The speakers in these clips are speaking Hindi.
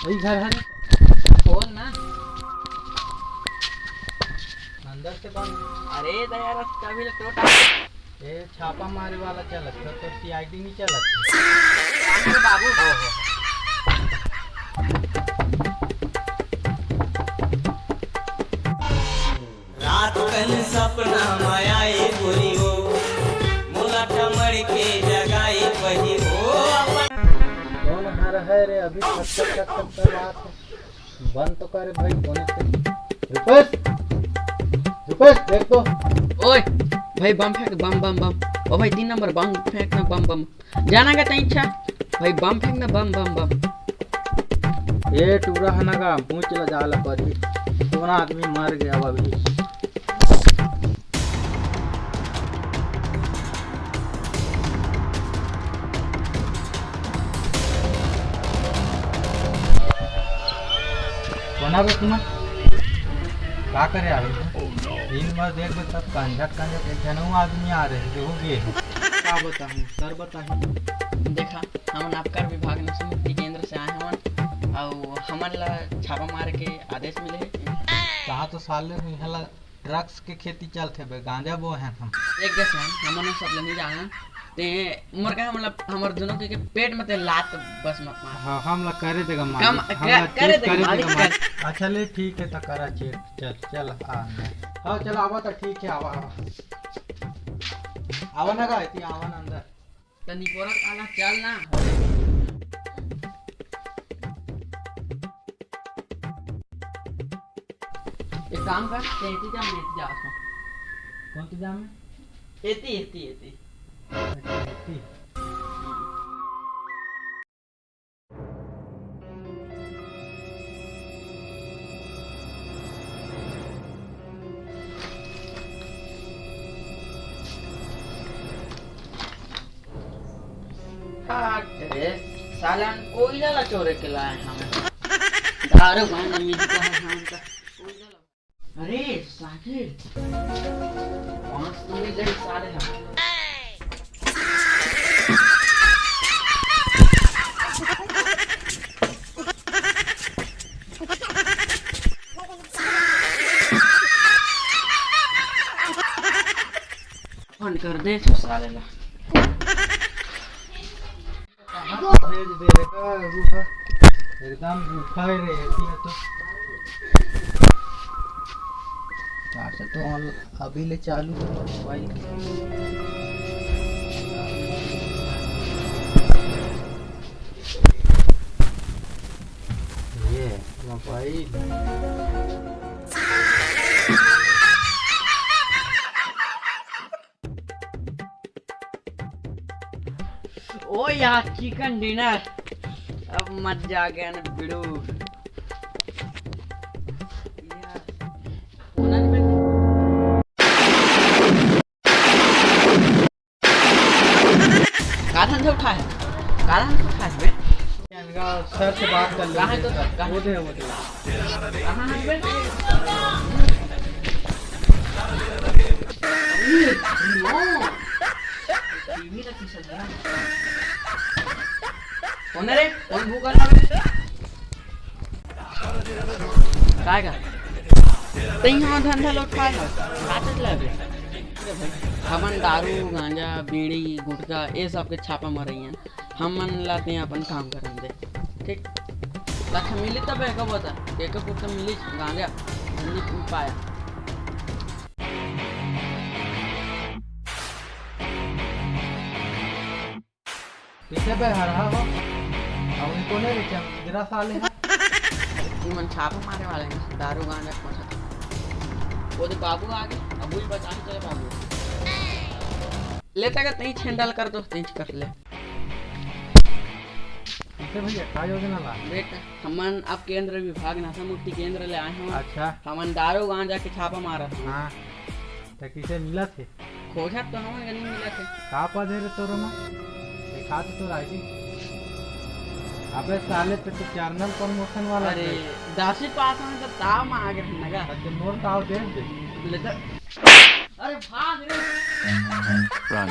वही घर है। खोल ना। अंदर से बंद। अरे दयारा कभी ले टोटा। ये छापा मारे वाला चलत था तो सीआईडी नहीं चलत मेरे बाबू हो। रात कल सपना मायाई गोरी हो मोला ठमर के जगाई वही हो कौन हर है रे अभी तक बात है। बंद तो करे भाई कोने से। रुपेश रुपेश देख तो। ओए भाई बम फेंक बम बम बम। ओ भाई 3 नंबर बम फेंकना बम बम। जाना का तई इच्छा भाई बम फेंकना बम बम बम। ये टूरा है ना का मुँह चला जाला पर ही कौन आदमी मर गया अभी। बना बे तुम क्या करे अभी दिन भर देख बे सब कंजट कंजट एक जनऊ आदमी आ रहे जो हो गए क्या बताऊं सर बताऊं। देखा हमन आपकार विभाग ने मुक्ति केंद्र से आए हमन और हमन ला छापा मारे के आदेश मिले है। कहाँ तो साले हला ड्रग्स के खेती चलते बे गांजा बो हैं हम एक गैस हमन सब ले नहीं जाना ते उमर का मतलब हमर दोनों के पेट में ते लात बस मत मार। हाँ हम लोग करे देगा कम मालिक करे देगा मालिक कर। अच्छा ले ठीक है तो करा चेक चल चल आ हाँ चल आवा तो ठीक है आवा आवा आवा ना का इतनी आवा ना अंदर तनी कोरत आना चल ना। एक काम कर तेती जा मैं जा उसमें कौन सी जाम में एती एती एती अरे सालन कोई जला चोरे के लाए हम दारू पानी मिल का है हम का कोई जला। अरे साकिब 5 नंबर गड़ी सारे हम फोन कर दे तो साले ला भेज दे रे का रूखा एकदम रूखा ही रहती है तो चार्ज तो अभी ले चालू है मोबाइल ये मोबाइल ओ यार चिकन डिनर अब मजा आ गया ना बिड़ू। काधन से उठा है काधन से उठा है बे सर से बात कर ले कहाँ है तो वो दे कहाँ है बे टीवी रखी सर कौन रे कौन भूखा है काय का तई हां धंधा लौटा है काटत लगे हमन दारू गांजा बीड़ी गुटखा ये सब के छापा मार रही हैं हमन लाते हैं अपन काम करन दे ठीक लख मिली तब है कब बता एक कुछ मिली गांजा नहीं पाया किसे पे हरा हो अब उनको नहीं बेचा जरा साले हैं मन छापा मारे वाले हैं दारू गांजा पहुंचा वो तो बाबू आ गए अब वही बचा के चले बाबू लेता का तई छेंडल कर दो तई कर ले इसे भैया का योजना ला बेटा हमन अब केंद्र विभाग नशा मुक्ति केंद्र ले आए हैं अच्छा हमन दारू गांजा के छापा मारा हाँ तो किसे मिला थे खोजा तो हमन गनी मिला थे का पदे रे तोरो में दिखा तो राइटिंग अबे साले पे तो चैनल प्रमोशन वाला अरे 10 पास में तो ताव में आ गए नगा तो नोट ताव दे दे लेता अरे भाग रे Run.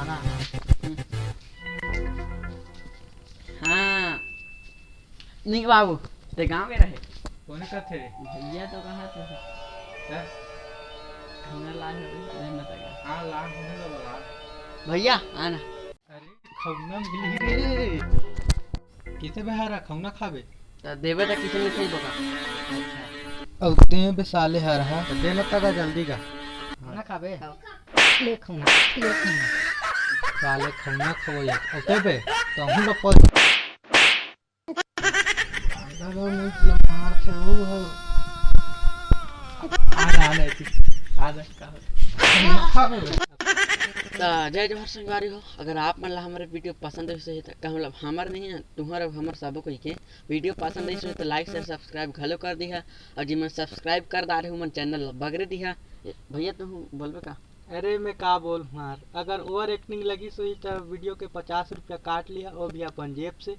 खाना। हाँ निक बाबू ते गाँव में रहे कौन का थे? भैया तो कहा थे क्या? खाना लाए हो बता हाँ लान होने लगा। भैया आना। अरे खौना मिली रे। किसे बहारा खौना खाबे? तो देवे तो किसी ने सही बका अब ते बे साले हर हा तो दे न तगा जल्दी का। खाना खाबे? ले खौना साले खौना खवो या ओते बे तो हम लोग पर दादा मुझे मार से वो हो आ रहा खाबे। तो जय जोहर संगवारी हो। अगर आप मतलब हमारे वीडियो पसंद है तो मतलब हमारे नहीं है तुम्हारे हमारे सबो कोई के वीडियो पसंद है तो लाइक शेयर सब्सक्राइब घलो कर दिया और जी मैं सब्सक्राइब कर दा रहे हूँ मन चैनल बगरे दिया। भैया तुम बोलबे का? अरे मैं का बोल मार अगर ओवर एक्टिंग लगी सो तो वीडियो के 50 रुपया काट लिया और भी अपन जेब से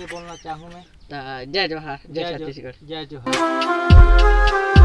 बोलना चाहूँ मैं। तो जय जोहर जय छत्तीसगढ़ जय जोहर।